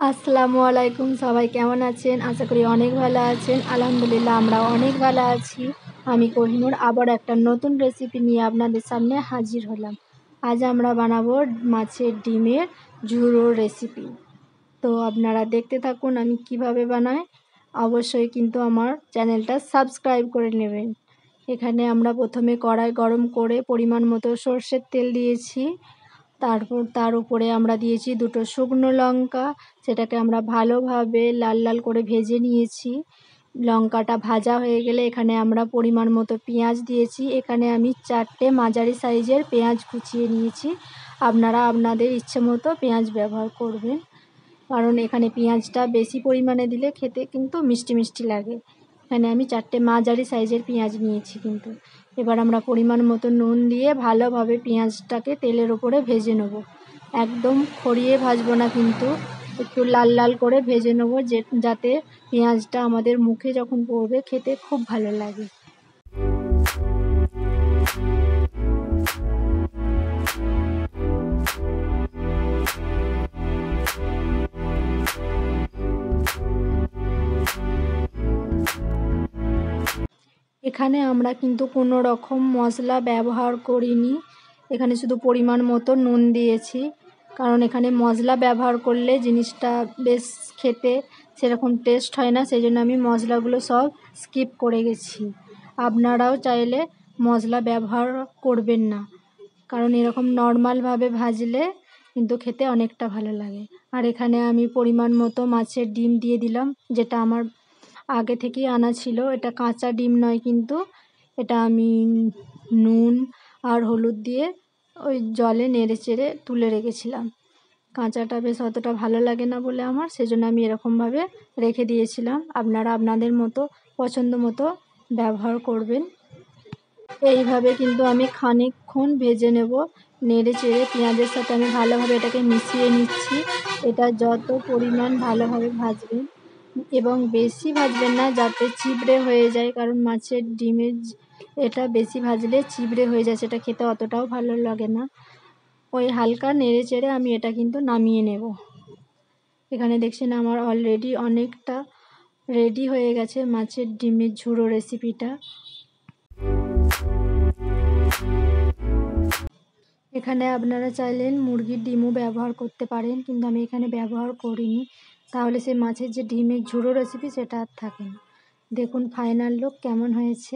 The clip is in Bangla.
আসসালামু আলাইকুম। সবাই কেমন আছেন? আশা করি অনেক ভালো আছেন। আলহামদুলিল্লাহ আমরাও অনেক ভালো আছি। আমি কোহিনুর আবার একটা নতুন রেসিপি নিয়ে আপনাদের সামনে হাজির হলাম। আজ আমরা বানাবো মাছের ডিমের ঝুড়োর রেসিপি। তো আপনারা দেখতে থাকুন আমি কিভাবে বানাই। অবশ্যই কিন্তু আমার চ্যানেলটা সাবস্ক্রাইব করে নেবেন। এখানে আমরা প্রথমে কড়াই গরম করে পরিমাণ মতো সরষের তেল দিয়েছি। তারপর তার উপরে আমরা দিয়েছি দুটো শুকনো লঙ্কা, সেটাকে আমরা ভালোভাবে লাল লাল করে ভেজে নিয়েছি। লঙ্কাটা ভাজা হয়ে গেলে এখানে আমরা পরিমাণ মতো পেঁয়াজ দিয়েছি। এখানে আমি 4টে মাঝারি সাইজের পেঁয়াজ কুচিয়ে নিয়েছি। আপনারা আপনাদের ইচ্ছে মতো পেঁয়াজ ব্যবহার করবেন, কারণ এখানে পেঁয়াজটা বেশি পরিমাণে দিলে খেতে কিন্তু মিষ্টি মিষ্টি লাগে। এখানে আমি 4টে মাঝারি সাইজের পেঁয়াজ নিয়েছি। কিন্তু এবার আমরা পরিমাণ মতো নুন দিয়ে ভালোভাবে পেঁয়াজটাকে তেলের ওপরে ভেজে নেব। একদম খড়িয়ে ভাজবো না, কিন্তু একটু লাল লাল করে ভেজে নেব, যাতে পেঁয়াজটা আমাদের মুখে যখন পড়বে খেতে খুব ভালো লাগে। এখানে আমরা কিন্তু কোনো রকম মশলা ব্যবহার করিনি। এখানে শুধু পরিমাণ মতো নুন দিয়েছি, কারণ এখানে মশলা ব্যবহার করলে জিনিসটা বেশ খেতে সেরকম টেস্ট হয় না। সেই জন্য আমি মশলাগুলো সব স্কিপ করে গেছি। আপনারাও চাইলে মশলা ব্যবহার করবেন না, কারণ এরকম নর্মালভাবে ভাজলে কিন্তু খেতে অনেকটা ভালো লাগে। আর এখানে আমি পরিমাণ মতো মাছের ডিম দিয়ে দিলাম, যেটা আমার আগে থেকেই আনা ছিল। এটা কাঁচা ডিম নয়, কিন্তু এটা আমি নুন আর হলুদ দিয়ে ওই জলে নেড়ে চেড়ে তুলে রেখেছিলাম। কাঁচাটা বেশ অতটা ভালো লাগে না বলে আমার, সেজন্য আমি এরকমভাবে রেখে দিয়েছিলাম। আপনারা আপনাদের মতো পছন্দ মতো ব্যবহার করবেন। এইভাবে কিন্তু আমি খানিকক্ষণ ভেজে নেব, নেড়ে চেড়ে পেঁয়াজের সাথে আমি ভালোভাবে এটাকে মিশিয়ে নিচ্ছি। এটা যত পরিমাণ ভালোভাবে ভাজবেন, এবং বেশি ভাজবেন না যাতে চিবড়ে হয়ে যায়, কারণ মাছের ডিমের এটা বেশি ভাজলে চিবড়ে হয়ে যায়, সেটা খেতে অতটাও ভালো লাগে না। ওই হালকা নেড়ে চেড়ে আমি এটা কিন্তু নামিয়ে নেব। এখানে দেখছেন আমার অলরেডি অনেকটা রেডি হয়ে গেছে মাছের ডিমের ঝুড়ো রেসিপিটা। এখানে আপনারা চাইলেন মুরগির ডিমও ব্যবহার করতে পারেন, কিন্তু আমি এখানে ব্যবহার করিনি। তাহলে সেই মাছের যে ডিমের ঝুড়ো রেসিপি সেটা আর থাকে না। দেখুন ফাইনাল লুক কেমন হয়েছে।